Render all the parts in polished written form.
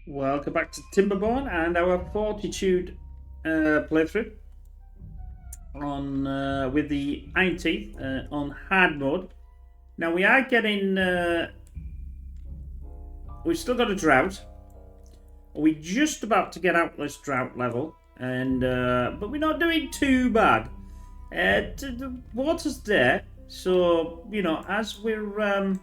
Welcome back to Timberborn and our Fortitude playthrough on with the Iron Teeth on hard mode. Now we are getting, we've still got a drought. We're just about to get out this drought level, and but we're not doing too bad. The water's there, so as we're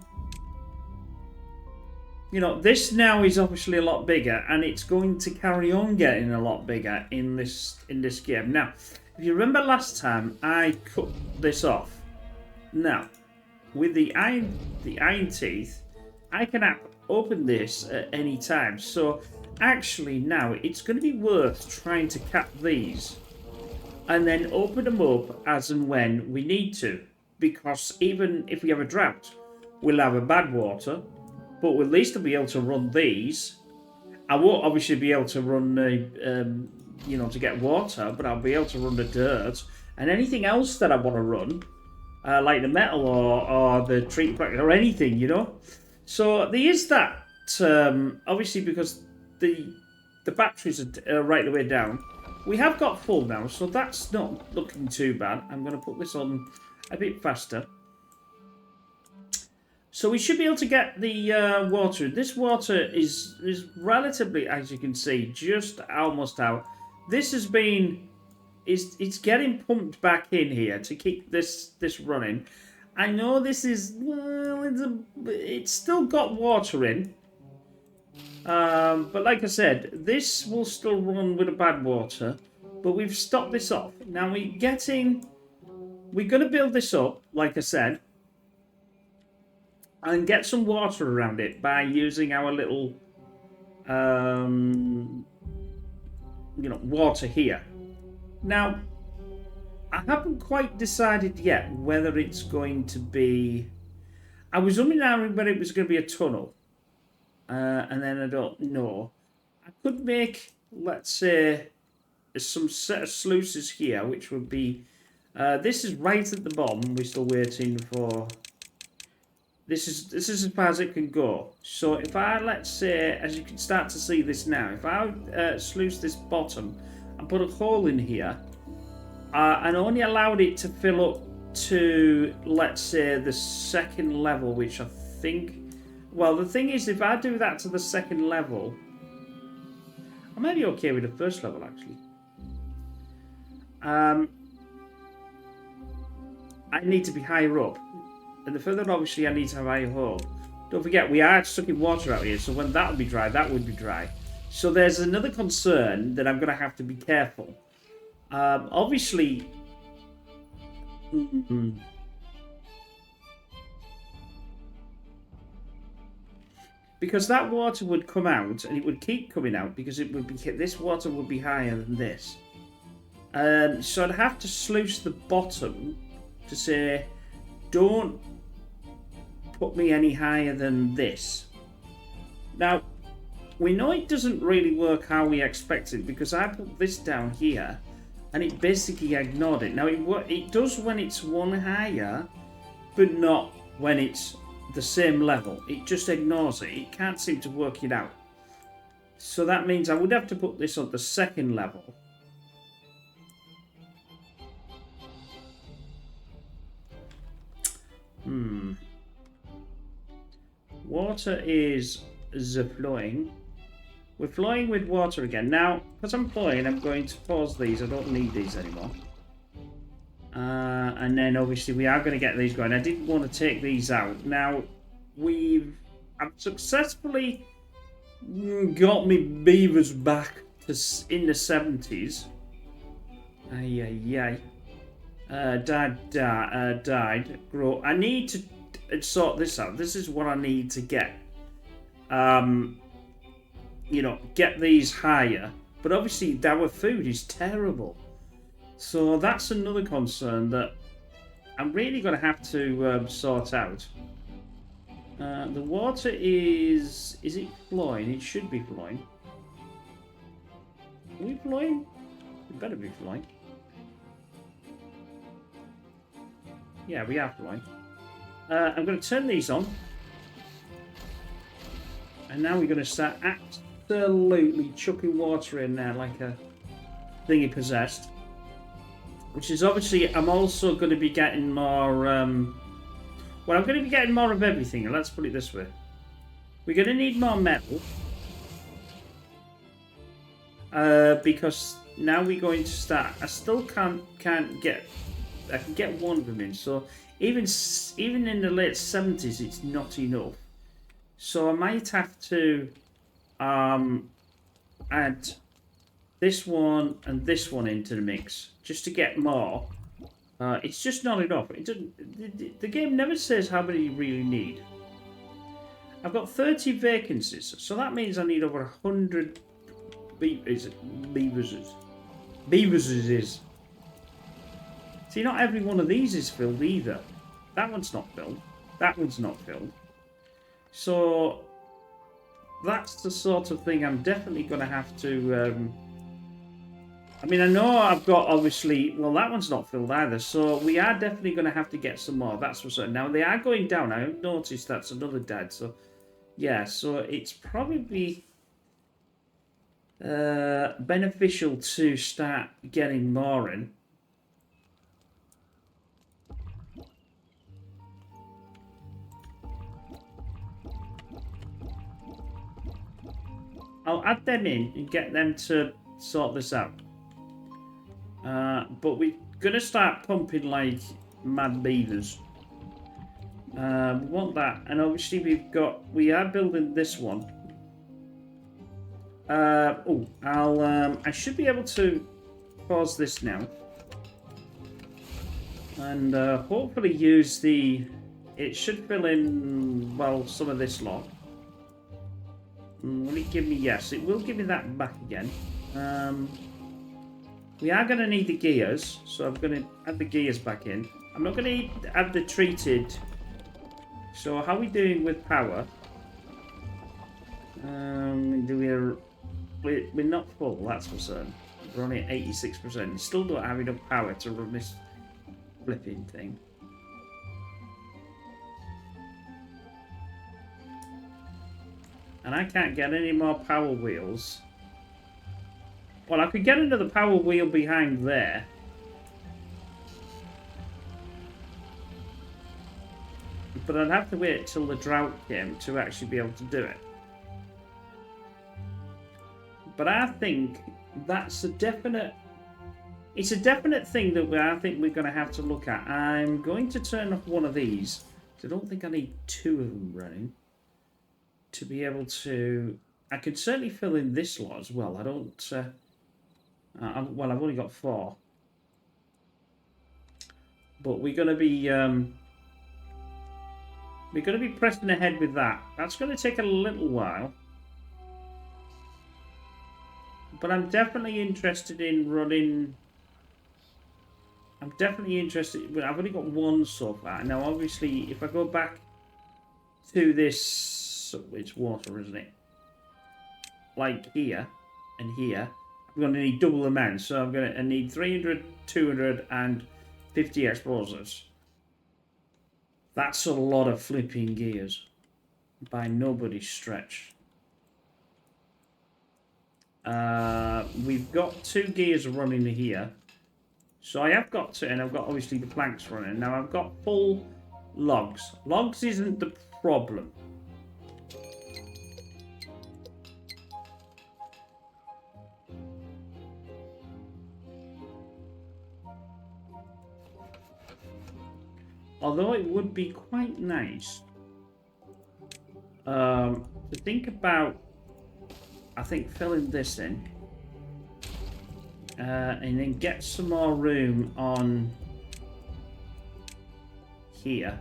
this now is obviously a lot bigger, and it's going to carry on getting a lot bigger in this game. Now, if you remember last time, I cut this off. Now, with the iron teeth, I can open this at any time. So, actually, now it's going to be worth trying to cap these, and then open them up as and when we need to. Because even if we have a drought, we'll have a badwater. But we'll at least be able to run these. I won't obviously be able to run, to get water, but I'll be able to run the dirt. And anything else that I want to run, like the metal or the treat or anything, So there is that, obviously, because the batteries are right the way down. We have got full now, so that's not looking too bad. I'm going to put this on a bit faster. So we should be able to get the water. This water is relatively, as you can see, just almost out. This has been, it's getting pumped back in here to keep this running. I know this is, well, it's still got water in. But like I said, this will still run with a bad water. But we've stopped this off. Now we're going to build this up, like I said, and get some water around it by using our little, water here. Now, I haven't quite decided yet whether it's going to be. I was wondering whether it was going to be a tunnel, and then I don't know. I could make, let's say, some set of sluices here, which would be. This is right at the bottom. We're still waiting for. This is as far as it can go. So if I, let's say, as you can start to see this now, if I sluice this bottom and put a hole in here, and only allowed it to fill up to, let's say, the second level, which I think, well, the thing is, if I do that to the second level, I might be okay with the first level, actually. I need to be higher up. And the further, obviously, I need to have a hole. Don't forget, we are sucking water out here, so when that would be dry, that would be dry. So there's another concern that I'm going to have to be careful. Obviously... Because that water would come out, and it would keep coming out, because it would be this water would be higher than this. So I'd have to sluice the bottom to say, don't put me any higher than this. Now, we know it doesn't really work how we expected, because I put this down here and it basically ignored it. Now, it does when it's one higher, but not when it's the same level. It just ignores it. It can't seem to work it out. So that means I would have to put this on the second level. Water is flowing. We're flowing with water again. Now, because I'm flowing, I'm going to pause these. I don't need these anymore. And then, obviously, we are going to get these going. I didn't want to take these out. Now, I've successfully got me beavers back to in the 70s. Died. Grow. I need to sort this out. This is what I need to get. Get these higher. But obviously, our food is terrible. So that's another concern that I'm really going to have to sort out. The water is it flowing? It should be flowing. Are we flowing? It better be flowing. Yeah, we are flowing. I'm going to turn these on. And now we're going to start absolutely chucking water in there like a thingy possessed. Which is obviously, I'm also going to be getting more, well, I'm going to be getting more of everything, and let's put it this way. We're going to need more metal. Because now we're going to start, I still can't get, I can get one of them in, so even in the late 70s, it's not enough. So I might have to, add this one and this one into the mix just to get more. It's just not enough. It doesn't. The game never says how many you really need. I've got 30 vacancies, so that means I need over 100 beavers. See, not every one of these is filled either. That one's not filled. That one's not filled. So that's the sort of thing I'm definitely going to have to. I mean, I know I've got, obviously, well, that one's not filled either, so we are definitely going to have to get some more, that's for certain. Now, they are going down. I noticed that's another dead, so, yeah, so it's probably beneficial to start getting more in. I'll add them in and get them to sort this out. But we're going to start pumping like mad beavers. We want that. And obviously we are building this one. I should be able to pause this now. And hopefully use it should fill in, well, some of this lot. Will it give me, yes, it will give me that back again. We are going to need the gears, so I'm going to add the gears back in. I'm not going to add the treated. So how are we doing with power? We're not full, that's for certain. We're only at 86%. We still don't have enough power to run this flipping thing. And I can't get any more power wheels. Well, I could get another power wheel behind there. But I'd have to wait till the drought came to actually be able to do it. But I think that's it's a definite thing that I think we're going to have to look at. I'm going to turn off one of these. I don't think I need two of them running. To be able to... I could certainly fill in this lot as well. I don't... well, I've only got 4. But we're going to be... we're going to be pressing ahead with that. That's going to take a little while. But I'm definitely interested in running... I'm definitely interested... I've only got 1 so far. Now, obviously, if I go back to this... It's water, isn't it? Like here and here. I'm going to need double the amount. So I'm going to need 300, 200 and 50 explosives. That's a lot of flipping gears. By nobody's stretch. We've got 2 gears running here. So I have got 2, and I've got obviously the planks running. Now I've got full logs. Logs isn't the problem. Although it would be quite nice to think about, I think, filling this in and then get some more room on here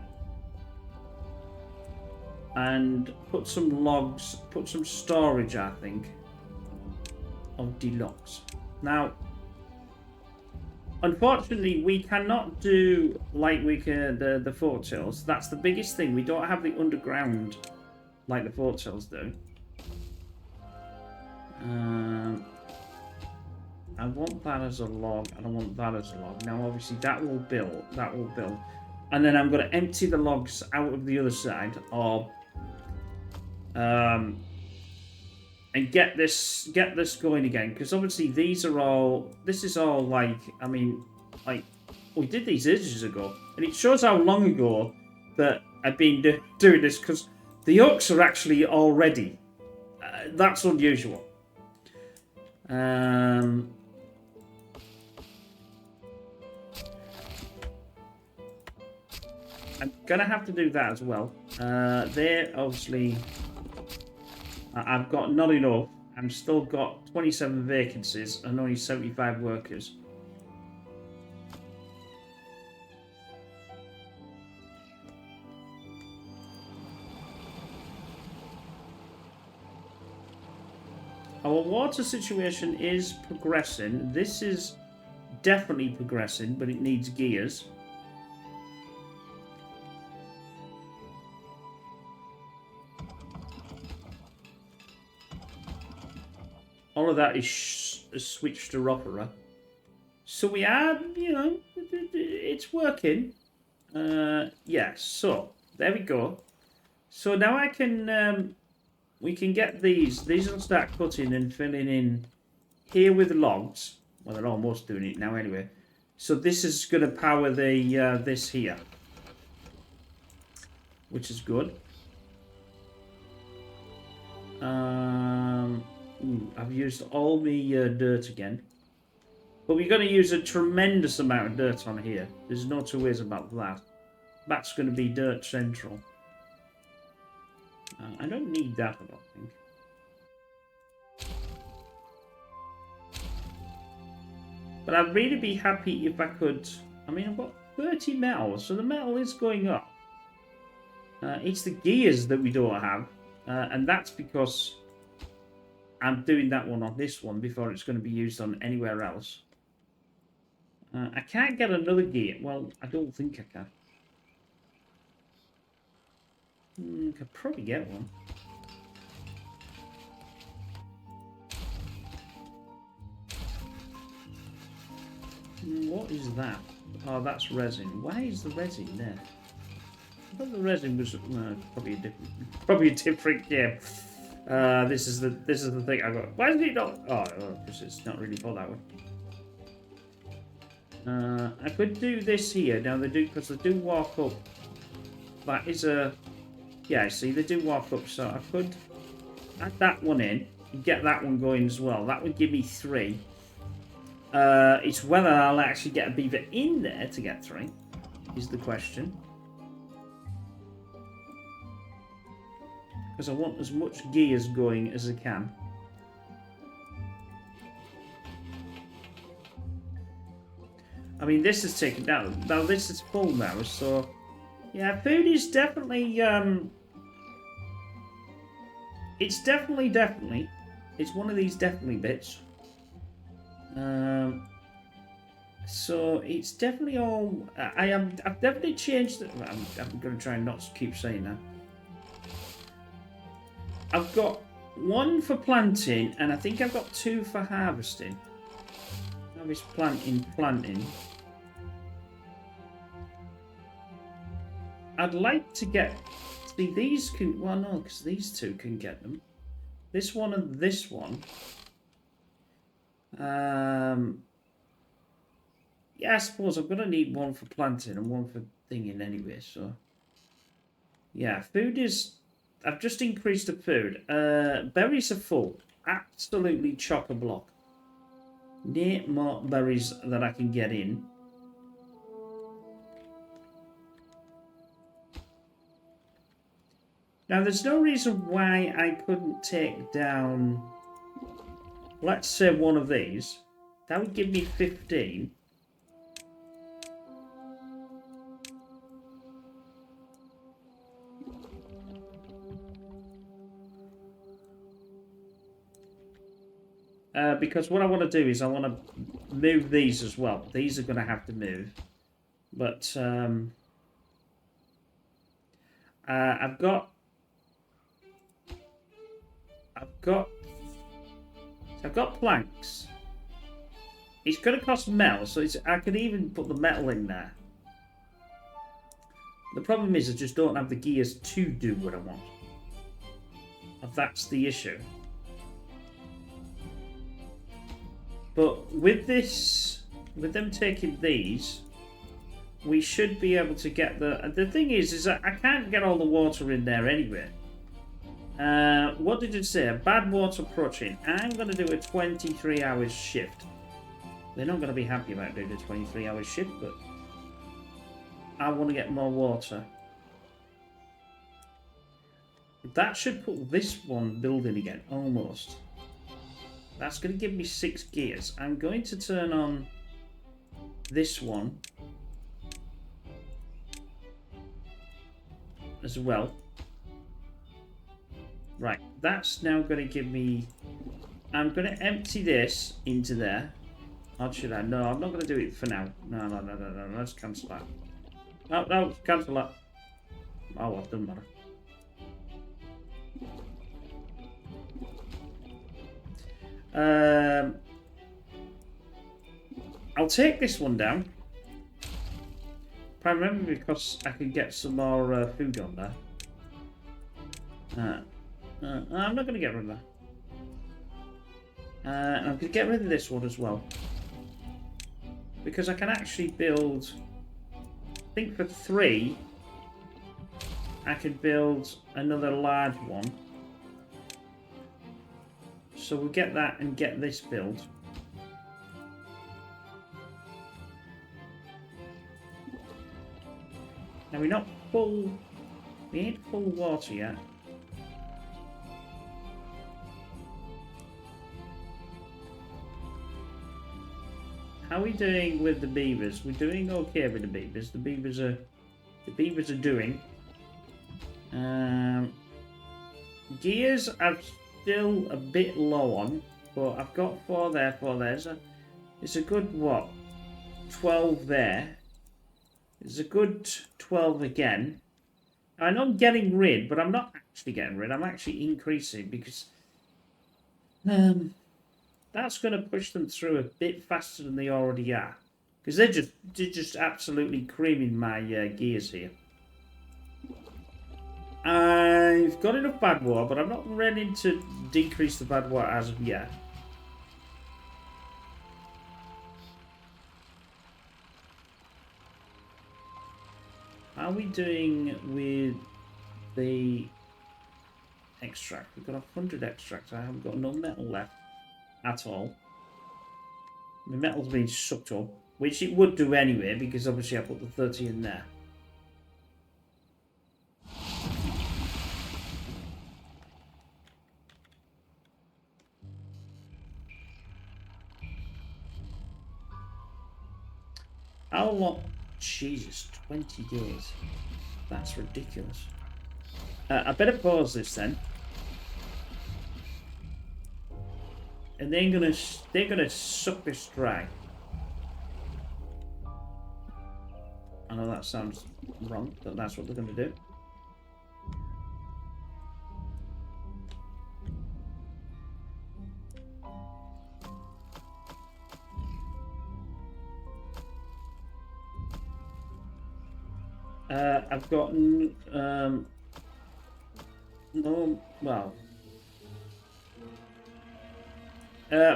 and put some logs, put some storage, I think, of deluxe. Now, unfortunately, we cannot do like we can the foothills. That's the biggest thing. We don't have the underground like the foothills do. I want that as a log, and I want that as a log. Now, obviously, that will build. That will build. And then I'm going to empty the logs out of the other side, or and get this going again, because obviously this is all like, I mean, like, we did these ages ago, and it shows how long ago that I've been doing this, because the hooks are actually all ready. That's unusual. I'm gonna have to do that as well. There, obviously, I've got not enough. I've still got 27 vacancies and only 75 workers. Our water situation is progressing. This is definitely progressing, but it needs gears. All of that is switched to Opera. So we are, you know, it's working. Yeah, so there we go. So now I can, we can get these. These will start cutting and filling in here with logs. Well, they're almost doing it now anyway. So this is going to power the this here, which is good. I've used all the dirt again. But we're going to use a tremendous amount of dirt on here. There's no two ways about that. That's going to be dirt central. I don't need that, I don't think. But I'd really be happy if I could... I mean, I've got 30 metal, so the metal is going up. It's the gears that we don't have. And that's because I'm doing that one on this one before it's going to be used on anywhere else. I can't get another gear. Well, I don't think I can. Could probably get one. What is that? Oh, that's resin. Why is the resin there? I thought the resin was probably a different game. This is the thing I got. Why is it not? Oh, because it's not really for that one. I could do this here. Now they do, because they do walk up. That is a... Yeah, see, they do walk up, so I could add that one in and get that one going as well. That would give me 3. It's whether I'll actually get a beaver in there to get 3, is the question. Because I want as much gears going as I can. I mean, this is taken down. Now this is full now, so... Yeah, food is definitely... It's definitely... It's one of these definitely bits. So it's definitely all... I've definitely changed... I'm going to try and not keep saying that. I've got 1 for planting, and I think I've got 2 for harvesting. Harvest, planting. I'd like to get... See, these can... Well, no, because these 2 can get them. This one and this one. Yeah, I suppose I'm going to need 1 for planting and 1 for thinging anyway, so... Yeah, food is... I've just increased the food. Berries are full. Absolutely chock-a-block. Need more berries that I can get in. Now, there's no reason why I couldn't take down, let's say, one of these. That would give me 15. Because what I want to do is I want to move these as well. These are going to have to move. But I've got planks. It's going to cost metal, so I could even put the metal in there. The problem is I just don't have the gears to do what I want. That's the issue. But with this, with them taking these, we should be able to get the thing is that I can't get all the water in there anyway. What did it say? Bad water approaching. I'm going to do a 23 hours shift. They're not going to be happy about doing a 23 hours shift, but I want to get more water. That should put this one building again, almost. That's going to give me 6 gears. I'm going to turn on this one as well. Right, that's now going to give me... I'm going to empty this into there. Or should I? No, I'm not going to do it for now. No, let's cancel that. No, cancel that. Oh, well, it doesn't matter. I'll take this one down. Primarily because I can get some more food on there. I'm not going to get rid of that. I'm going to get rid of this one as well. Because I can actually build... I think for 3, I could build another large one. So we'll get that and get this built. Now we're not full... We ain't full water yet. How are we doing with the beavers? We're doing okay with the beavers. The beavers are doing. Gears I'm still a bit low on, but I've got 4 there, 4 there. So it's a good what? 12 there. It's a good 12 again. I know I'm getting rid, but I'm not actually getting rid. I'm actually increasing because that's going to push them through a bit faster than they already are. Because they're just absolutely creaming my gears here. I've got enough bad water, but I'm not ready to decrease the bad water as of yet. How are we doing with the extract? We've got 100 extracts. I haven't got no metal left at all. The metal's been sucked up, which it would do anyway, because obviously I put the 30 in there. How long? Jesus, 20 days. That's ridiculous. I better pause this then. And they're gonna suck this dry. I know that sounds wrong, but that's what they're gonna do. I've got no, well,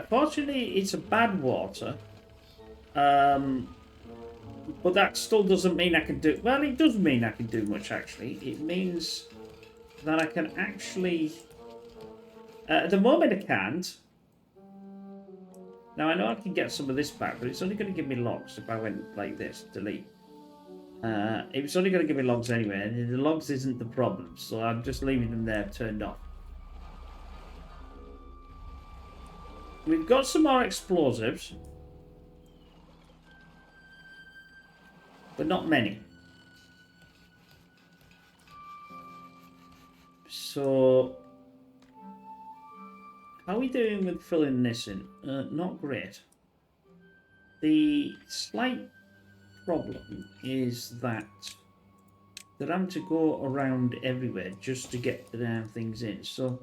fortunately it's a bad water, but that still doesn't mean I can do, well, it does mean I can do much actually. It means that I can actually, at the moment I can't. Now I know I can get some of this back, but it's only going to give me logs if I went like this, delete. It's only going to give me logs anyway, and the logs isn't the problem, so I'm just leaving them there turned off. We've got some more explosives, but not many. So, how are we doing with filling this in? Not great. The slight problem is that I'm to go around everywhere just to get the damn things in. So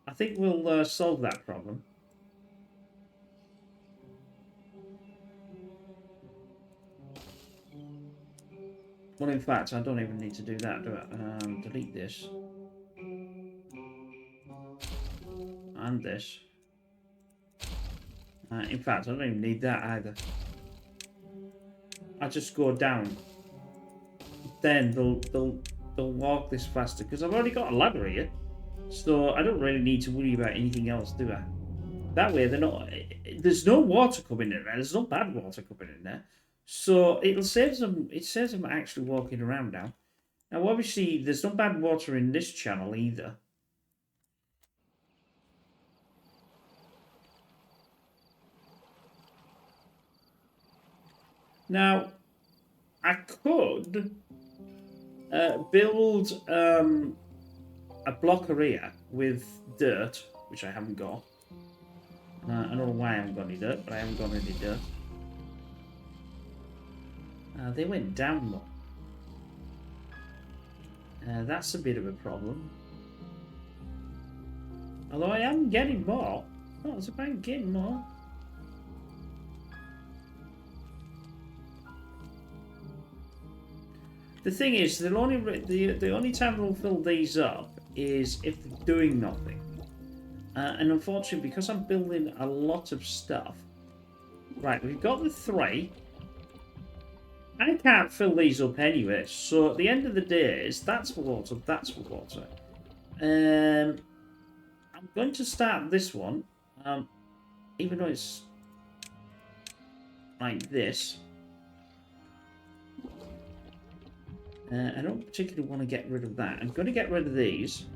I think we'll solve that problem. Well, in fact, I don't even need to do that, do I? Delete this. And this. In fact, I don't even need that either. I just go down. Then they'll walk this faster because I've already got a ladder here, so I don't really need to worry about anything else, do I? That way, they're not. There's no water coming in there. There's no bad water coming in there, so it'll save them. It saves them actually walking around now. Now, obviously, there's no bad water in this channel either. Now, I could build a blocker here with dirt, which I haven't got. I don't know why I haven't got any dirt, but I haven't got any dirt. They went down though. That's a bit of a problem. Although I am getting more. Oh, it's about getting more. The thing is, the only time they'll fill these up is if they're doing nothing. And unfortunately, because I'm building a lot of stuff... Right, we've got the 3. I can't fill these up anyway, so at the end of the day, that's for water, that's for water. I'm going to start this one, even though it's like this. I don't particularly want to get rid of that. I'm going to get rid of these.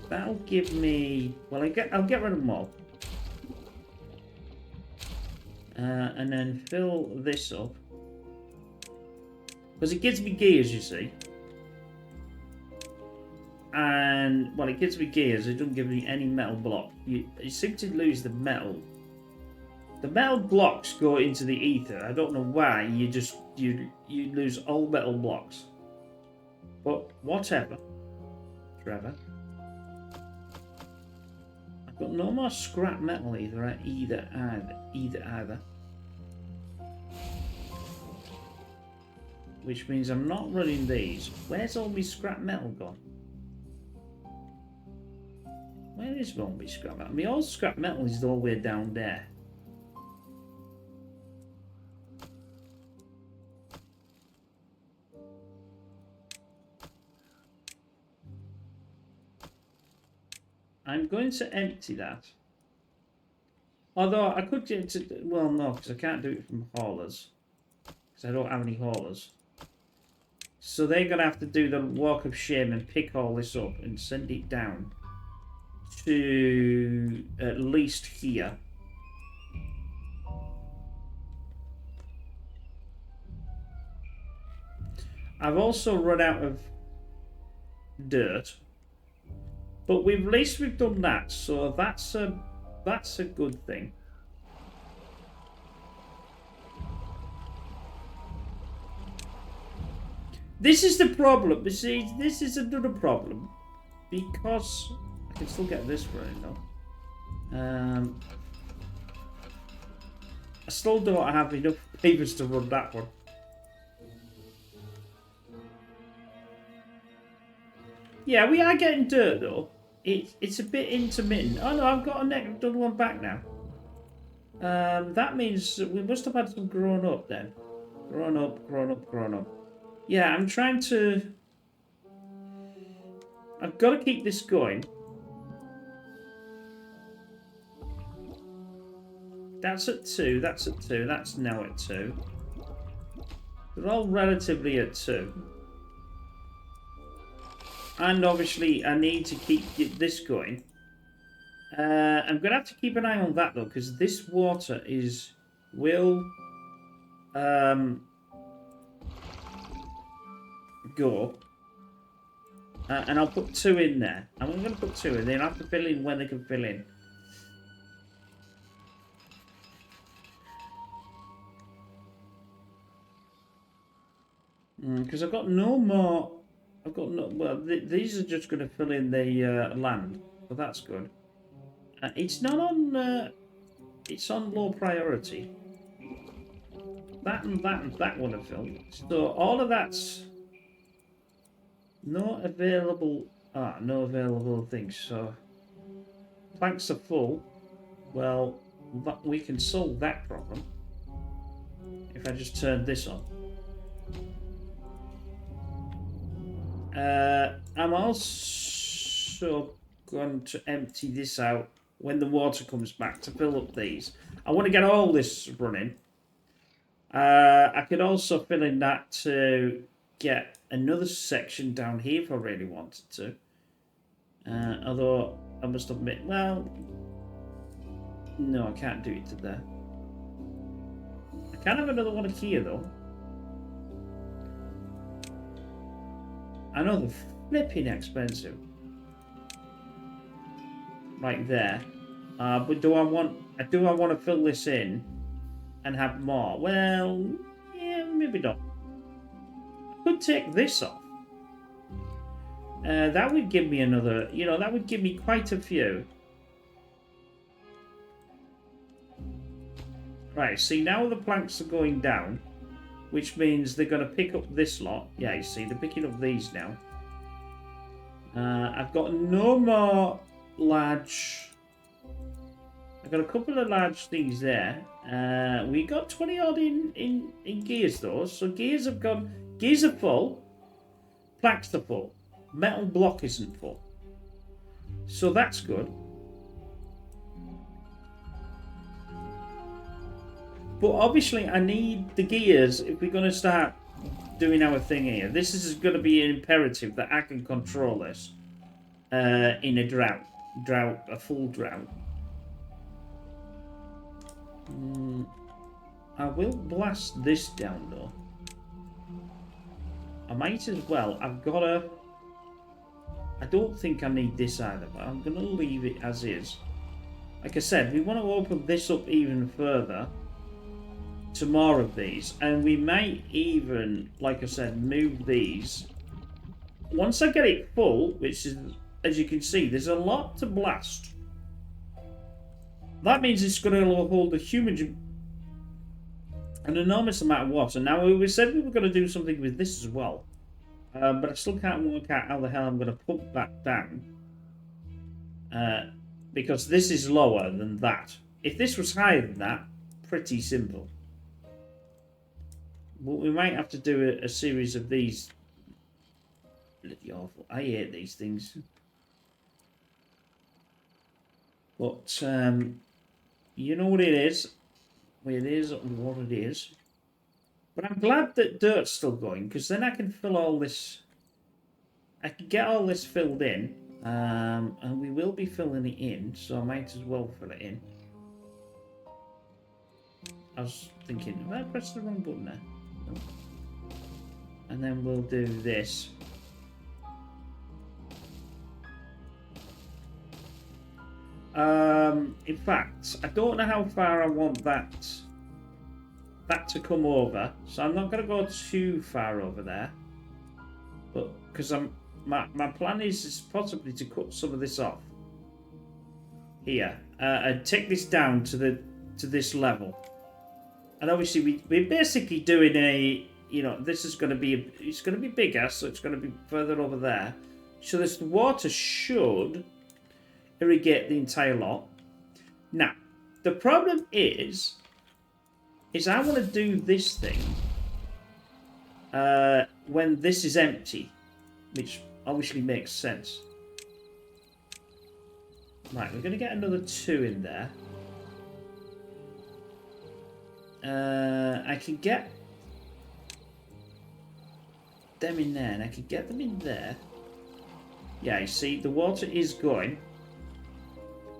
That'll give me... Well, I'll get rid of them all. And then fill this up. Because it gives me gears, you see. And, well, it gives me gears. It doesn't give me any metal block. You seem to lose the metal. The metal blocks go into the ether. I don't know why. You lose all metal blocks. But whatever. Trevor. I've got no more scrap metal either. Which means I'm not running these. Where's all my scrap metal gone? Where is all my scrap metal? My old scrap metal is all the way down there. I'm going to empty that. Although I could get to... Well, no, because I can't do it from haulers. Because I don't have any haulers. So they're going to have to do the walk of shame and pick all this up and send it down to at least here. I've also run out of dirt. But at least we've done that, so that's a good thing. This is the problem. You see, this is another problem. Because I can still get this running though. I still don't have enough papers to run that one. Yeah, we are getting dirt though. It's a bit intermittent. Oh no, I've got done one back now. That means we must have had some grown up then. Grown up. Yeah, I'm trying to... I've got to keep this going. That's at 2, that's at 2, that's now at 2. They're all relatively at 2. And obviously, I need to keep this going. I'm going to have to keep an eye on that, though, because this water will go. And I'll put 2 in there. I'm going to put 2 in there. I'll have to fill in when they can fill in. Because I've got no more... I've got no... Well, these are just going to fill in the land. So that's good. It's not on... it's on low priority. That and that one have filled. So all of that's... No available things. So... Planks are full. Well, we can solve that problem if I just turn this on. I'm also going to empty this out when the water comes back to fill up these. I want to get all this running. I could also fill in that to get another section down here if I really wanted to. Although I must admit, well, no, I can't do it to there. I can have another one here though. I know they're flipping expensive. Right there. But do I want to fill this in and have more? Well, yeah, maybe not. I could take this off. That would give me another, that would give me quite a few. Right, see, now the planks are going down, which means they're going to pick up this lot. Yeah, you see, they're picking up these now. I've got no more large... I've got a couple of large things there. We got 20 odd in gears though, so gears have gone... Gears are full, planks are full, metal block isn't full. So that's good. But obviously I need the gears if we're going to start doing our thing here. This is going to be an imperative that I can control this in a a full drought. I will blast this down though. I might as well. I don't think I need this either, but I'm going to leave it as is. Like I said, we want to open this up even further to more of these, and we might even, like I said, move these. Once I get it full, which is, as you can see, there's a lot to blast. That means it's going to hold an enormous amount of water. Now, we said we were going to do something with this as well, but I still can't work out how the hell I'm going to pump that down, because this is lower than that. If this was higher than that, pretty simple. But we might have to do a series of these. Bloody awful. I hate these things. But, you know what it is. Well, it is what it is. But I'm glad that dirt's still going, because then I can fill all this... I can get all this filled in. And we will be filling it in, so I might as well fill it in. I was thinking, have I pressed the wrong button there? No. And then we'll do this. In fact, I don't know how far I want that to come over, so I'm not going to go too far over there. But because my plan is possibly to cut some of this off here and take this down to this level. And obviously we're basically doing a, this is going to be, it's going to be bigger, so it's going to be further over there. So this water should irrigate the entire lot. Now, the problem is I want to do this thing when this is empty, which obviously makes sense. Right, we're going to get another 2 in there. I can get them in there, and I can get them in there. Yeah, you see, the water is going.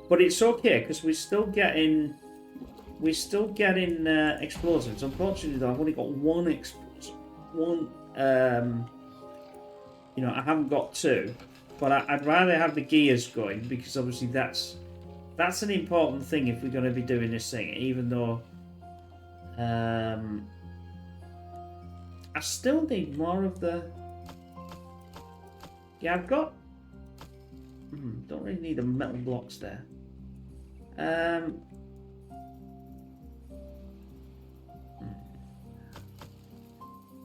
But it's okay, because we're still getting explosives. Unfortunately, though, I've only got one explosive. I haven't got 2. But I'd rather have the gears going, because obviously that's an important thing if we're going to be doing this thing, even though I still need more of the... Yeah, I've got... don't really need the metal blocks there.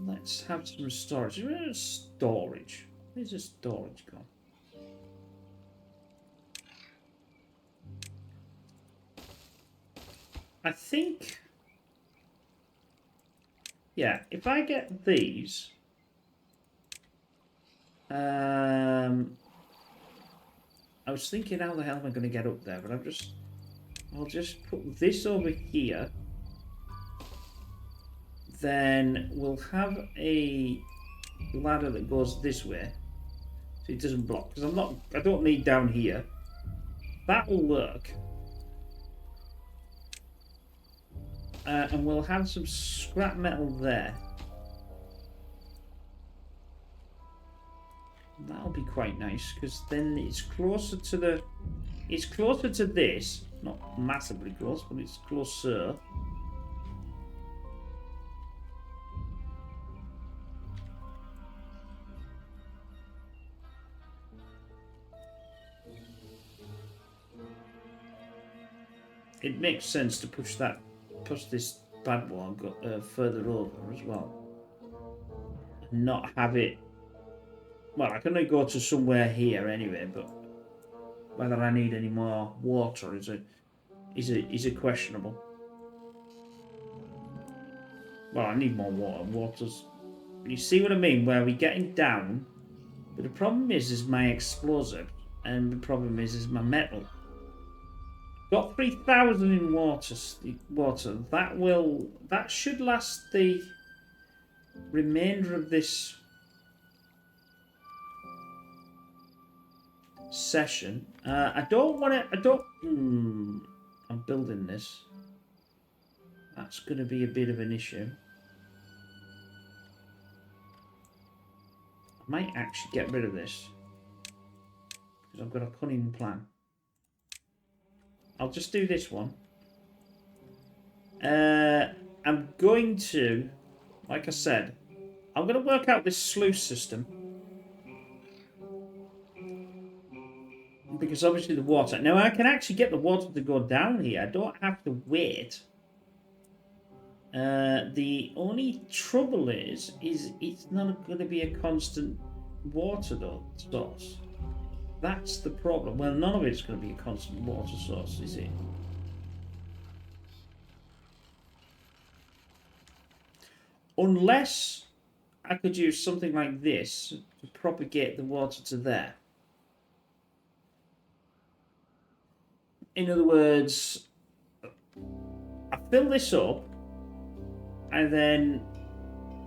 Let's have some storage. Where's storage? Where's the storage gone? I think... Yeah, if I get these... I was thinking how the hell am I going to get up there, but I'll just put this over here. Then we'll have a ladder that goes this way, so it doesn't block. Because I don't need down here. That will work. And we'll have some scrap metal there. That'll be quite nice, because then it's closer to the... It's closer to this. Not massively close, but it's closer. It makes sense to push this badwater further over as well. And not have it... Well, I can only go to somewhere here anyway, but whether I need any more water is a questionable. Well, I need more water. Water's... You see what I mean? Where we're getting down, but the problem is my explosive, and the problem is my metal. Got 3,000 in water. That should last the remainder of this session. I don't want to. I'm building this. That's going to be a bit of an issue. I might actually get rid of this because I've got a cunning plan. I'll just do this one. I'm going to, like I said, I'm going to work out this sluice system. Because obviously the water... Now I can actually get the water to go down here. I don't have to wait. The only trouble is it's not going to be a constant water source. That's the problem. Well, none of it's going to be a constant water source, is it? Unless I could use something like this to propagate the water to there. In other words, I fill this up and then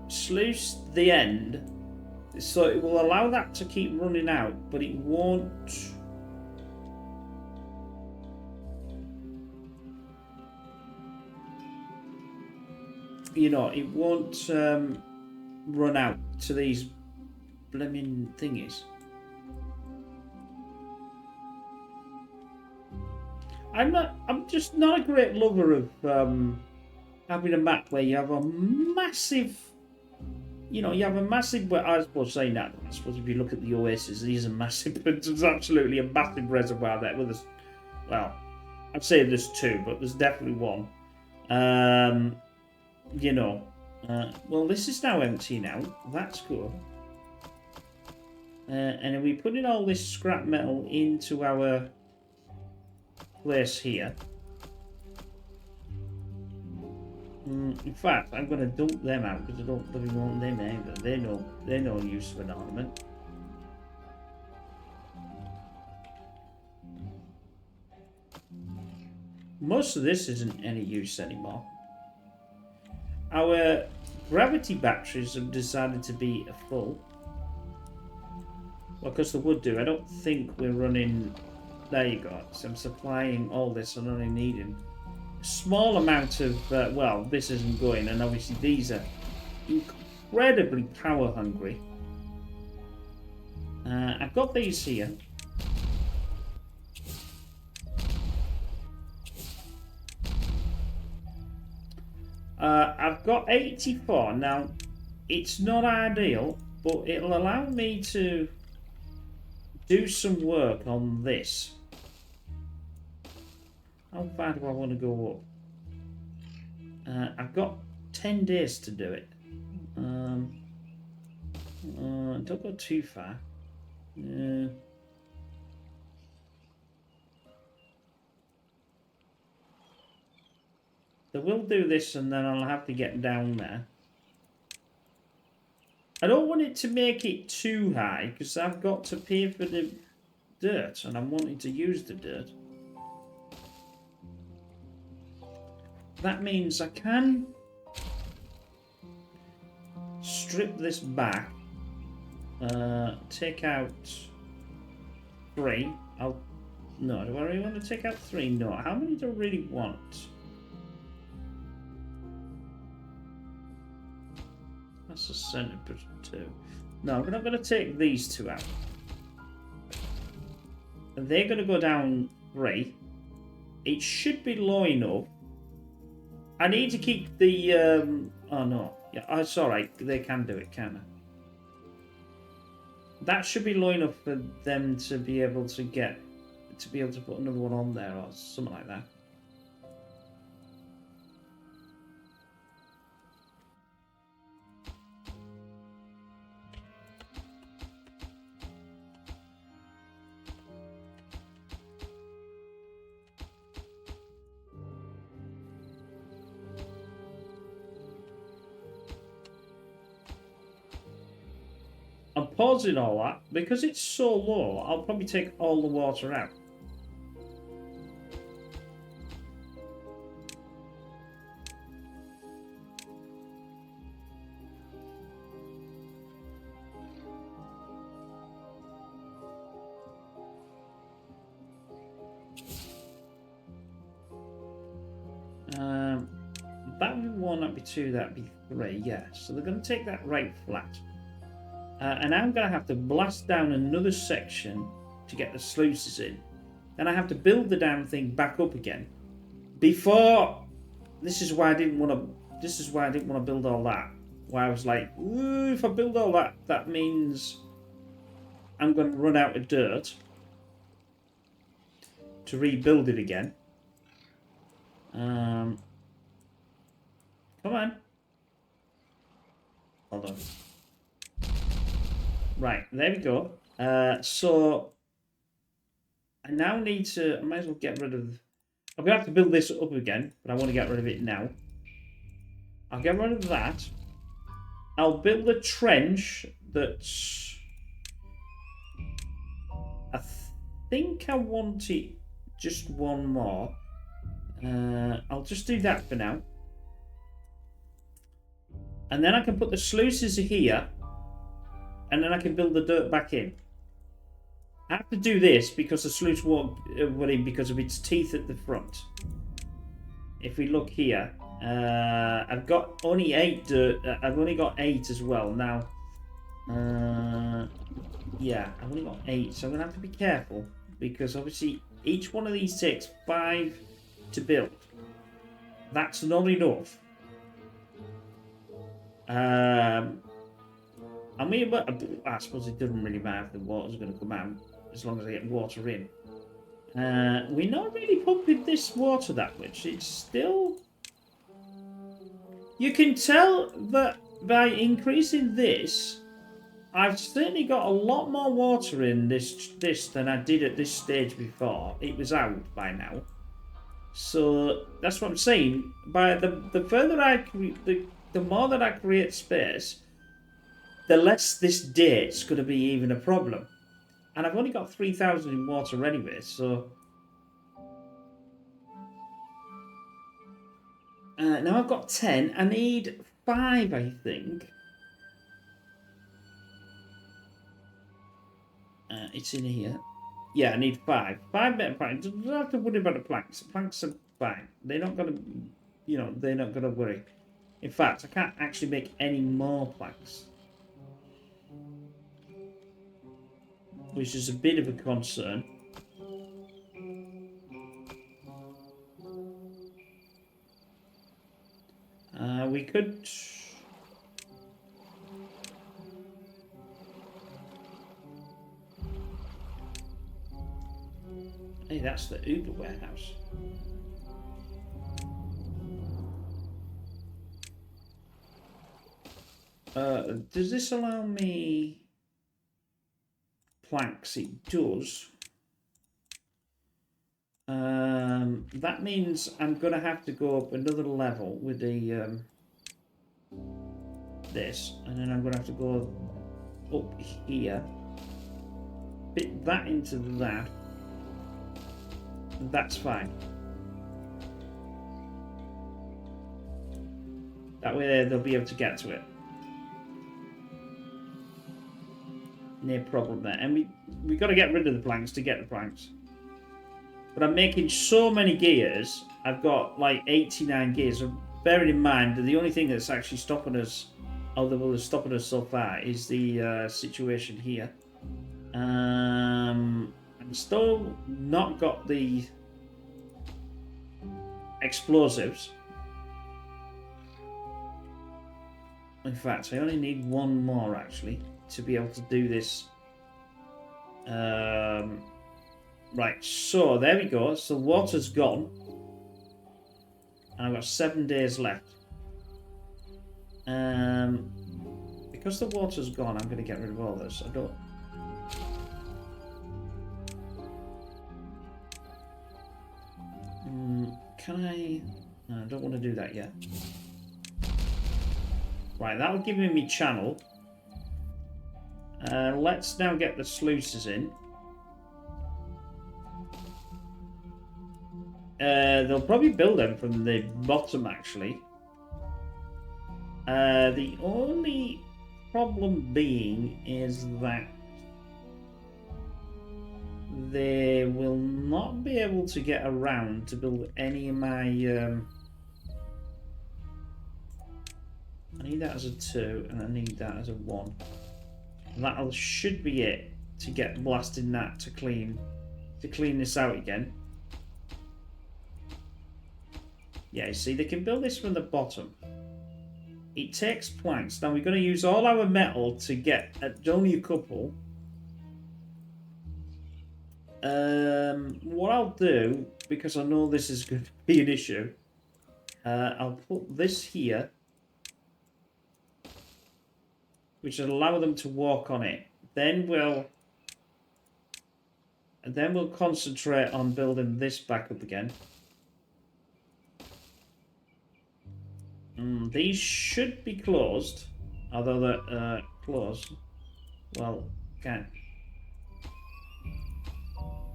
sluice the end. So it will allow that to keep running out, but it won't... You know, it won't run out to these blimmin' thingies. I'm just not a great lover of having a map where you have a massive... You know, you have a massive... Well, I suppose saying that, I suppose if you look at the Oasis, it is a massive... There's absolutely a massive reservoir there with us. Well, I'd say there's two, but there's definitely one. You know. Well, this is now empty now. That's good. And are we putting all this scrap metal into our place here? In fact, I'm going to dump them out because I don't really want them either. They're no use for an ornament. Most of this isn't any use anymore. Our gravity batteries have decided to be full. Well, because they would do. I don't think we're running... There you go. So I'm supplying all this and only needing a small amount of... well, this isn't going. And obviously these are incredibly power hungry. I've got these here. I've got 84. Now, it's not ideal, but it'll allow me to do some work on this. How far do I want to go up? I've got 10 days to do it. Don't go too far. So we'll do this and then I'll have to get down there. I don't want it to make it too high because I've got to pay for the dirt and I'm wanting to use the dirt. That means I can strip this back, take out 3. No, do I really want to take out 3? No. How many do I really want? That's a centipede 2. No, we're not going to take these 2 out. They're going to go down 3. It should be low enough. I need to keep the... oh, no. Yeah, it's alright. They can do it, can I? That should be low enough for them to be able to get... to be able to put another one on there or something like that. I'm pausing all that because it's so low. I'll probably take all the water out. That would be 1, that'd be 2, that'd be 3. Yeah, so they're going to take that right flat. And I'm going to have to blast down another section to get the sluices in. Then I have to build the damn thing back up again. Before... This is why I didn't want to build all that. Why I was like, ooh, if I build all that, that means I'm going to run out of dirt to rebuild it again. Come on. Hold on. Right, there we go. So I now need to... I might as well get rid of... I'm going to have to build this up again, but I want to get rid of it now. I'll get rid of that. I'll build a trench that's... I think I want it just 1 more. I'll just do that for now. And then I can put the sluices here. And then I can build the dirt back in. I have to do this because the sluice won't run in because of its teeth at the front. If we look here, I've got only 8 dirt. I've only got 8 as well now. Yeah, I've only got 8, so I'm gonna have to be careful because obviously each one of these takes 5 to build. That's not enough. I mean, but I suppose it doesn't really matter if the water's going to come out as long as I get water in. We're not really pumping this water that much. It's still... You can tell that by increasing this, I've certainly got a lot more water in this than I did at this stage before. It was out by now. So that's what I'm saying. By the further the more that I create space, the less this date's going to be even a problem. And I've only got 3,000 in water anyway, so... now I've got 10. I need 5, I think. It's in here. Yeah, I need 5. 5 better planks. Don't have to worry about the planks. The planks are fine. They're not going to... You know, they're not going to worry. In fact, I can't actually make any more planks. Which is a bit of a concern. We could... Hey, that's the Uber warehouse. Does this allow me planks? It does. That means I'm going to have to go up another level with the this, and then I'm going to have to go up here, fit that into that. That's fine. That way they'll be able to get to it. No problem there. And we got to get rid of the planks to get the planks. But I'm making so many gears. I've got like 89 gears. So bearing in mind that the only thing that's actually stopping us, although is stopping us so far, is the situation here. I'm still not got the explosives. In fact, I only need one more actually to be able to do this. Right, so there we go. So water's gone. And I've got 7 days left. Because the water's gone, I'm going to get rid of all this. I don't... Can I... No, I don't want to do that yet. Right, that'll give me channel. Let's now get the sluices in. They'll probably build them from the bottom, actually. The only problem being is that they will not be able to get around to build any of my... I need that as a 2, and I need that as a 1. And that should be it to get blasting that to clean this out again. Yeah, you see, they can build this from the bottom. It takes planks. Now, we're going to use all our metal to get only a couple. What I'll do, because I know this is going to be an issue, I'll put this here, which will allow them to walk on it. Then we'll concentrate on building this back up again. These should be closed, although they're closed. Well, can't.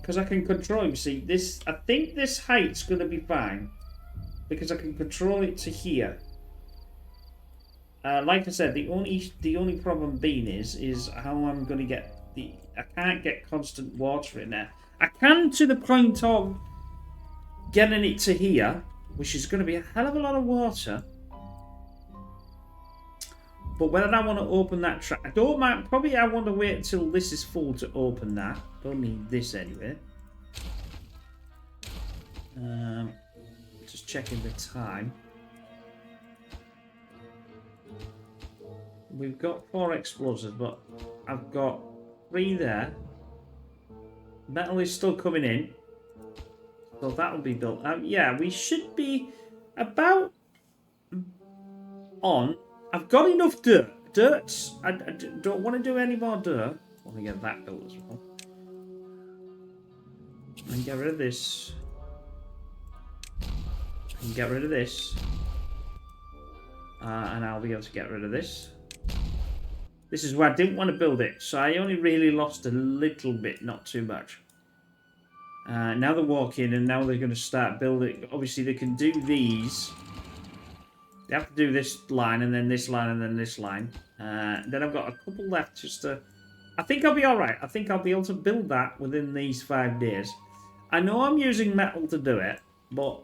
Because I can control it, you see. This, I think this height's going to be fine. Because I can control it to here. Like I said, the only problem being is how I'm going to get the... I can't get constant water in there. I can to the point of getting it to here, which is going to be a hell of a lot of water. But whether I want to open that track, I don't mind. Probably I want to wait until this is full to open that. Don't need this anyway. Just checking the time. We've got 4 explosives, but I've got 3 there. Metal is still coming in. So that'll be built. Yeah, we should be about on. I've got enough dirt. I don't want to do any more dirt. I want to get that built as well. And get rid of this. And get rid of this. And I'll be able to get rid of this. This is where I didn't want to build it. So I only really lost a little bit, not too much. Now they're walking and now they're going to start building. Obviously they can do these. They have to do this line and then this line and then this line. Then I've got a couple left just to... I think I'll be alright. I think I'll be able to build that within these 5 days. I know I'm using metal to do it, but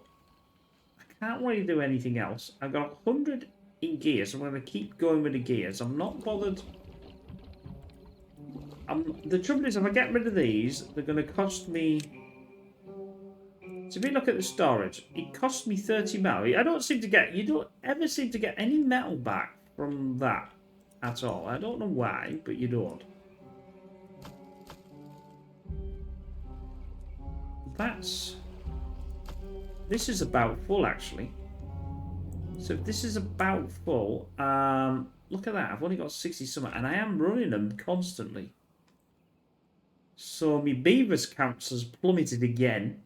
I can't really do anything else. I've got 100 in gears. I'm going to keep going with the gears. I'm not bothered. The trouble is, if I get rid of these, they're going to cost me... So if you look at the storage, it cost me 30 metal. I don't seem to get... You don't ever seem to get any metal back from that at all. I don't know why, but you don't. That's... This is about full, actually. So if this is about full, look at that. I've only got 60 something, and I am running them constantly. So my beavers counts has plummeted again.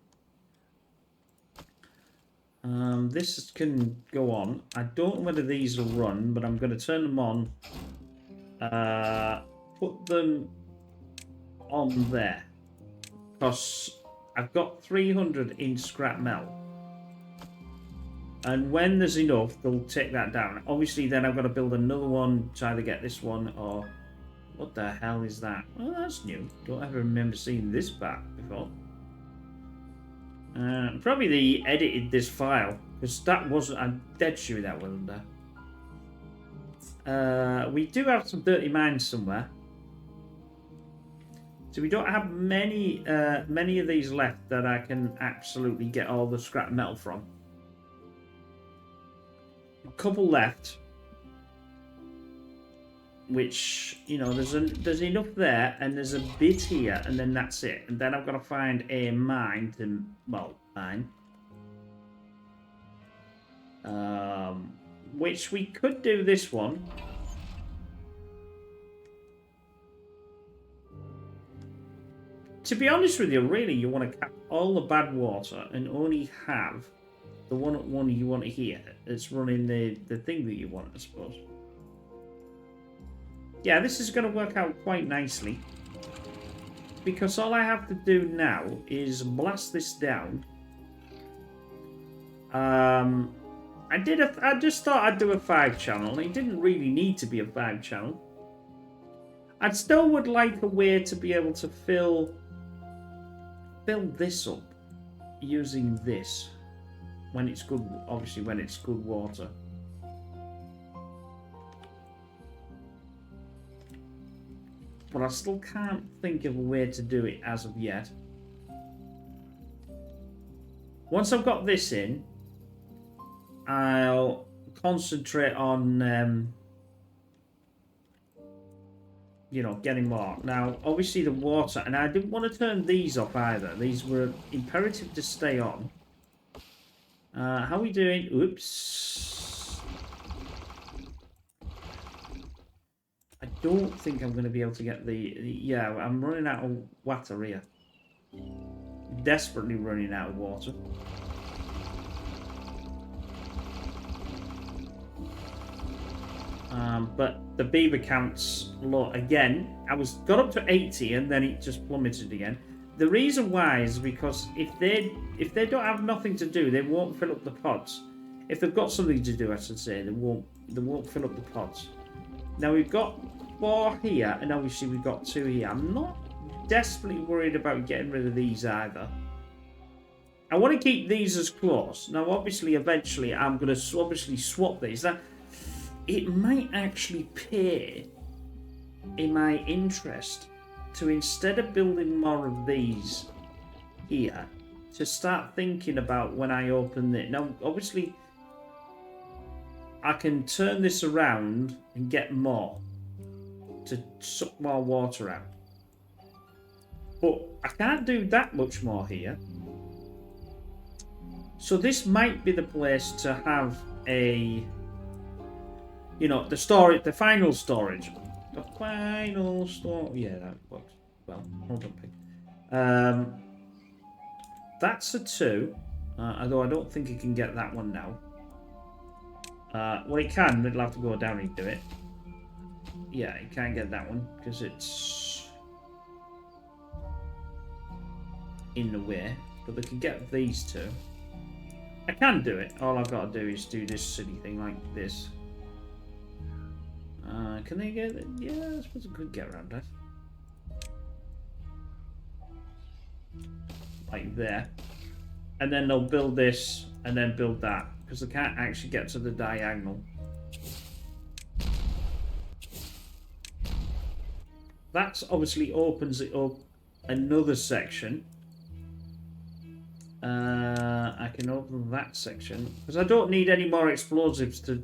This can go on. I don't know whether these will run, but I'm going to turn them on. Put them on there. Because I've got 300 in scrap metal. And when there's enough, they'll take that down. Obviously, then I've got to build another one to either get this one or... What the hell is that? Oh, that's new. Don't ever remember seeing this back before. Probably they edited this file. Because that wasn't... I'm dead sure that wasn't there. We do have some dirty mines somewhere. So we don't have many of these left that I can absolutely get all the scrap metal from. A couple left. Which, you know, there's enough there, and there's a bit here, and then that's it. And then I've got to find a mine to, well, mine. Which we could do this one. To be honest with you, really, you want to cap all the bad water and only have the one you want to hear. It's running the thing that you want, I suppose. Yeah, this is going to work out quite nicely. Because all I have to do now is blast this down. I just thought I'd do a 5-channel. It didn't really need to be a 5-channel. I still would like a way to be able to fill this up using this when it's good. Obviously, when it's good water. But I still can't think of a way to do it as of yet. Once I've got this in, I'll concentrate on, you know, getting more. Now, obviously the water, and I didn't want to turn these off either. These were imperative to stay on. How are we doing? Oops. I don't think I'm going to be able to get yeah, I'm running out of water here. Desperately running out of water. But the beaver count's low again. I got up to 80 and then it just plummeted again. The reason why is because if they don't have nothing to do, they won't fill up the pods. If they've got something to do, I should say, they won't fill up the pods. Now we've got 4 here, and obviously we've got 2 here. I'm not desperately worried about getting rid of these either. I want to keep these as close. Now, obviously, eventually, I'm going to obviously swap these. Now, it might actually pay in my interest to, instead of building more of these here, to start thinking about when I open it. Now, obviously, I can turn this around and get more to suck more water out. But I can't do that much more here. So this might be the place to have a, you know, the storage, the final storage. The final store. Yeah, that works well. Hold on, pig. That's a 2. Although I don't think you can get that one now. Well, it can, but it'll have to go down and do it. Yeah, you can't get that one because it's in the way. But they can get these 2. I can do it. All I've got to do is do this silly thing like this. Can they get it? Yeah, I suppose I could get around that. Like there. And then they'll build this and then build that. Because they can't actually get to the diagonal. That obviously opens it up another section. I can open that section. Because I don't need any more explosives to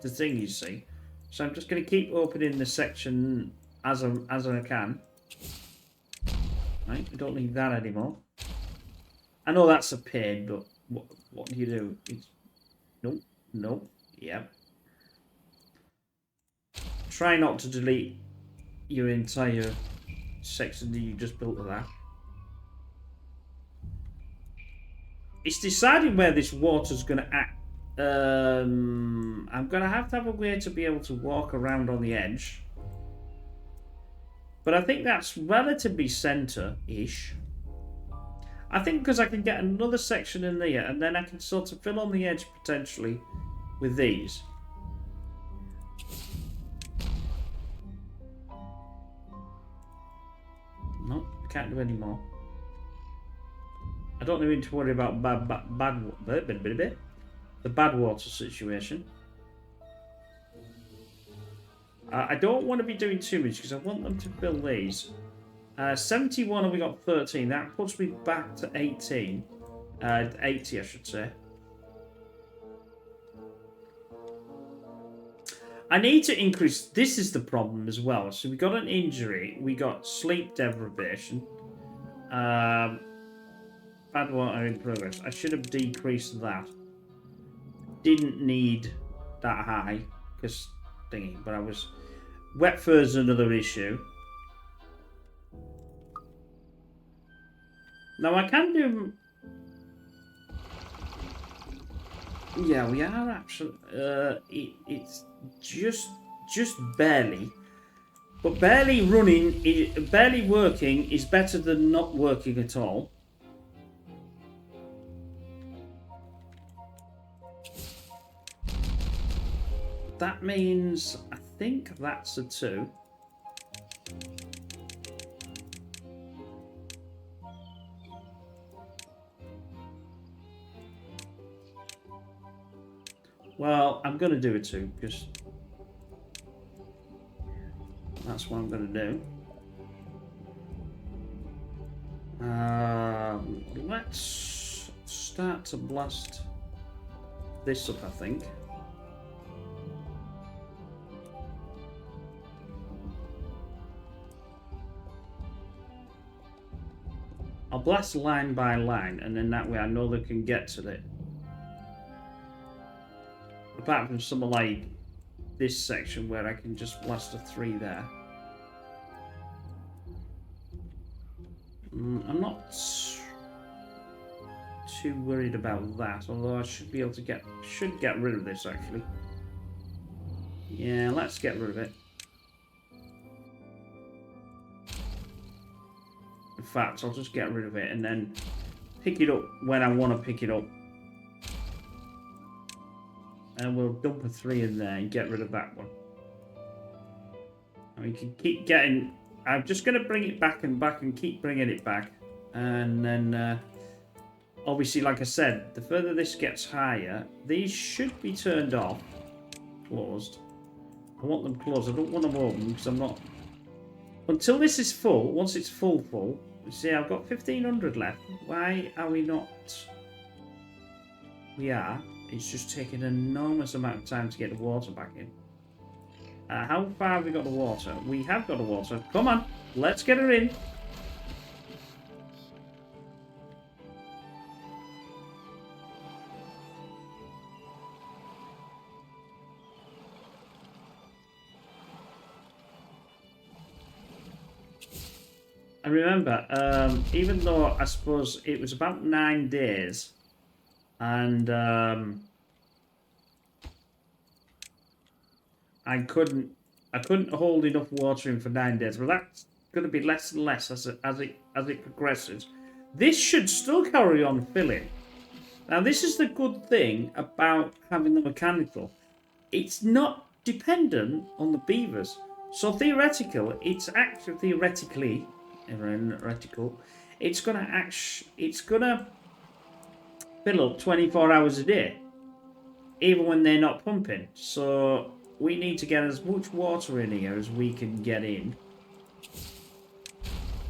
thing, you see. So I'm just going to keep opening the section as I can. Right, I don't need that anymore. I know that's a pain, but what do you do? It's, nope, nope, yep. Try not to delete your entire section that you just built of that. it's deciding where this water's going to act. I'm going to have a way to be able to walk around on the edge. But I think that's relatively centre-ish. I think because I can get another section in there, and then I can sort of fill on the edge potentially with these. No, I can't do any more. I don't need to worry about the badwater situation. I don't want to be doing too much because I want them to fill these. 71 and we got 13. That puts me back to 18. 80, I should say. I need to increase. This is the problem as well. So we got an injury. We got sleep deprivation. Bad water in progress. I should have decreased that. Didn't need that high because thingy, but I was. Wet fur is another issue. Now I can do. Yeah, we are actually. It's just barely, but barely running, barely working is better than not working at all. That means I think that's a 2. Well, I'm going to do a 2 because that's what I'm going to do. Let's start to blast this up, I think. I'll blast line by line, and then that way I know they can get to it. Apart from some like this section where I can just blast a 3 there. I'm not too worried about that, although I should be able to get rid of this actually. Yeah, let's get rid of it. In fact, I'll just get rid of it and then pick it up when I want to pick it up. And we'll dump a 3 in there and get rid of that one. And we can keep getting. I'm just going to bring it back and keep bringing it back. And then, obviously, like I said, the further this gets higher, these should be turned off. Closed. I want them closed. I don't want them open because I'm not. Until this is full, once it's full, you see, I've got 1,500 left. Why are we not? We are. It's just taking an enormous amount of time to get the water back in. How far have we got the water? We have got the water. Come on, let's get her in. And remember, even though I suppose it was about 9 days, and I couldn't hold enough water in for 9 days. But that's going to be less and less as it progresses. This should still carry on filling. Now, this is the good thing about having the mechanical. It's not dependent on the beavers. So theoretical, it's actually theoretically. It's gonna fill up 24 hours a day, even when they're not pumping. So we need to get as much water in here as we can get in,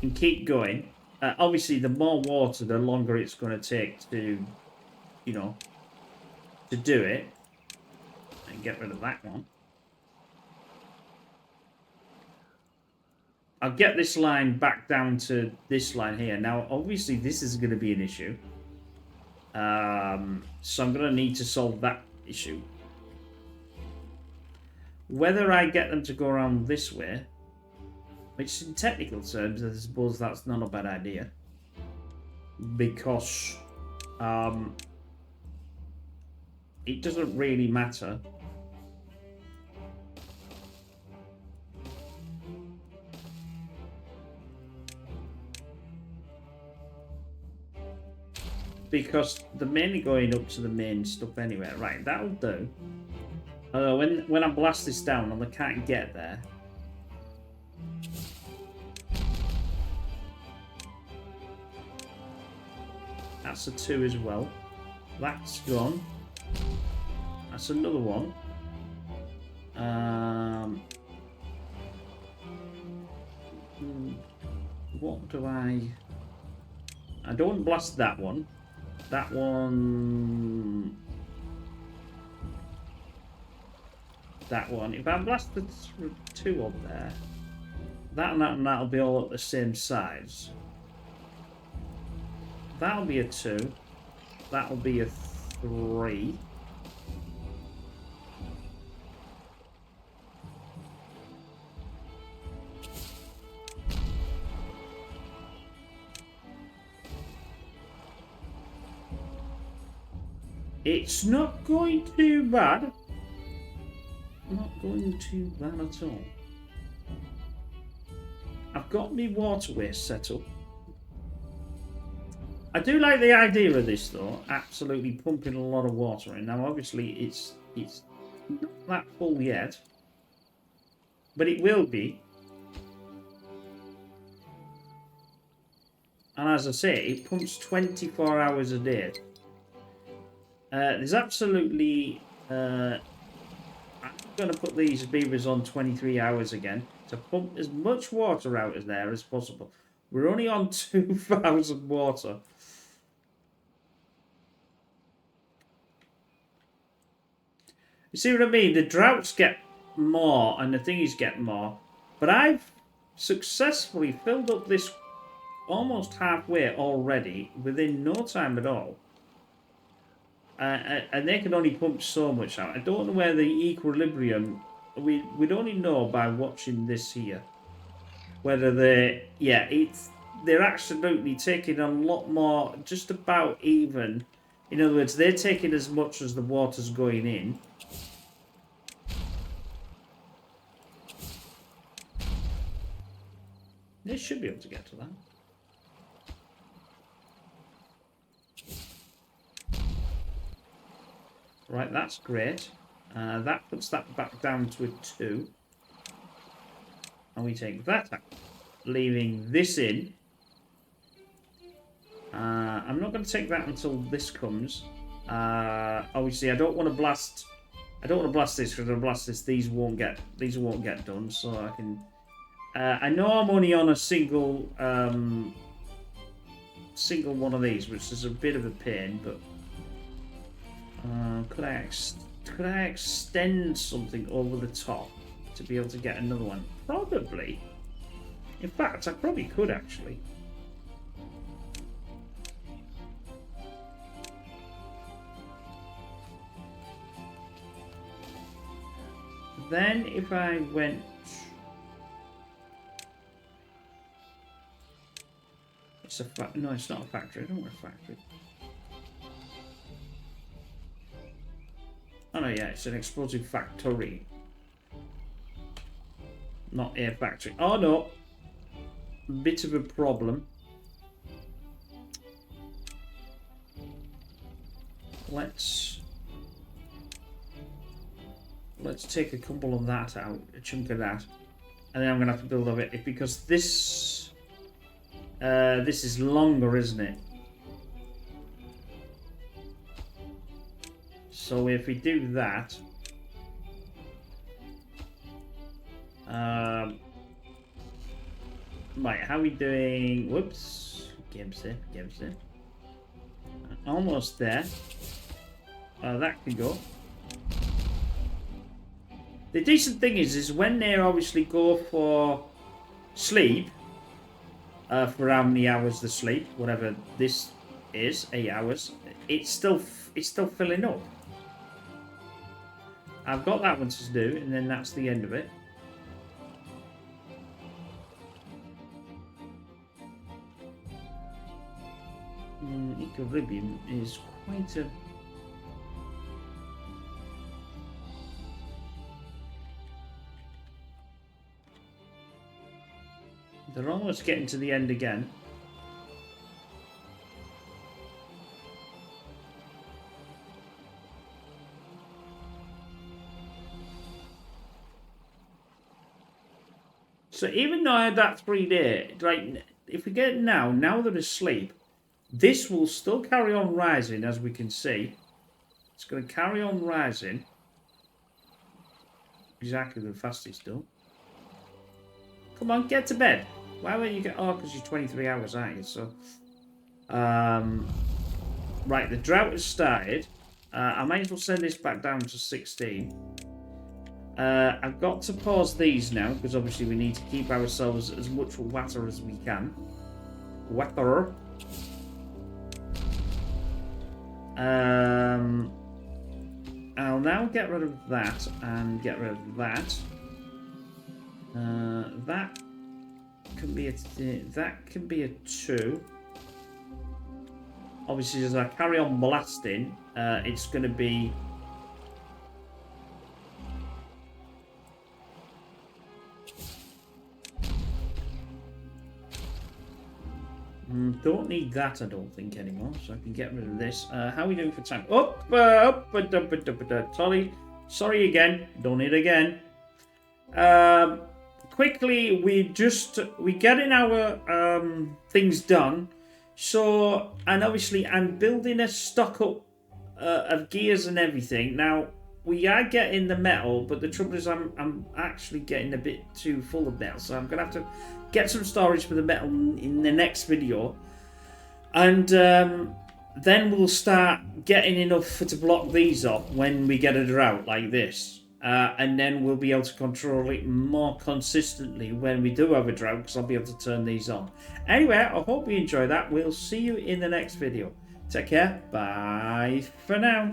and keep going. Obviously, the more water, the longer it's going to take to, to do it. And get rid of that one. I'll get this line back down to this line here. Now, obviously, this is going to be an issue. So I'm going to need to solve that issue. Whether I get them to go around this way, which in technical terms, I suppose that's not a bad idea. Because it doesn't really matter. Because they're mainly going up to the main stuff anyway. Right, that'll do. When I blast this down and they can't get there. That's a 2 as well. That's gone. That's another one. What do I don't want to blast that one. That one. That one. If I blast the 2 up there, that'll be all at the same size. That'll be a 2. That'll be a 3. It's not going too bad. Not going too bad at all. I've got my waterway set up. I do like the idea of this though, absolutely pumping a lot of water in. Now obviously it's not that full yet, but it will be. And as I say, it pumps 24 hours a day. There's absolutely... I'm going to put these beavers on 23 hours again to pump as much water out of there as possible. We're only on 2,000 water. You see what I mean? The droughts get more and the thingies get more. But I've successfully filled up this almost halfway already within no time at all. And they can only pump so much out. I don't know where the equilibrium... We'd only know by watching this here. Whether they... Yeah, they're absolutely taking a lot more... Just about even. In other words, they're taking as much as the water's going in. They should be able to get to that. Right, that's great. That puts that back down to a 2. And we take that out, leaving this in. I'm not going to take that until this comes. Obviously, I don't want to blast. I don't want to blast this because if I blast this, these won't get done. So I can. I know I'm only on a single one of these, which is a bit of a pain, but. Could I extend something over the top to be able to get another one? Probably. In fact, I probably could actually. Then if I went... No, it's not a factory. I don't want a factory. Oh no, yeah, it's an explosive factory. Not a factory. Oh no. Bit of a problem. Let's take a couple of that out, a chunk of that. And then I'm gonna have to build up it because this is longer, isn't it? So if we do that, right, how are we doing? Whoops, gives it. Almost there. That could go. The decent thing is when they obviously go for sleep, for how many hours they sleep, whatever this is, 8 hours, it's still filling up. I've got that one to do, and then that's the end of it. equilibrium is quite a... They're almost getting to the end again. So even though I had that 3-day, like, if we get it now they're asleep, this will still carry on rising, as we can see. It's going to carry on rising. Exactly the fastest still. Come on, get to bed. Why won't you get... Oh, because you're 23 hours, aren't you? So, right, the drought has started. I might as well send this back down to 16. I've got to pause these now, because obviously we need to keep ourselves as much water as we can. Water. I'll now get rid of that and get rid of that. That can be a 2. Obviously, as I carry on blasting, it's going to be... Don't need that, I don't think, anymore, so I can get rid of this. How are we doing for time? Sorry again. Done it again. Quickly, we getting our things done. So, and obviously, I'm building a stock up of gears and everything. Now, we are getting the metal, but the trouble is I'm actually getting a bit too full of metal, so I'm going to have to get some storage for the metal in the next video. And then we'll start getting enough to block these up when we get a drought like this. And then we'll be able to control it more consistently when we do have a drought, because I'll be able to turn these on. Anyway, I hope you enjoy that. We'll see you in the next video. Take care. Bye for now.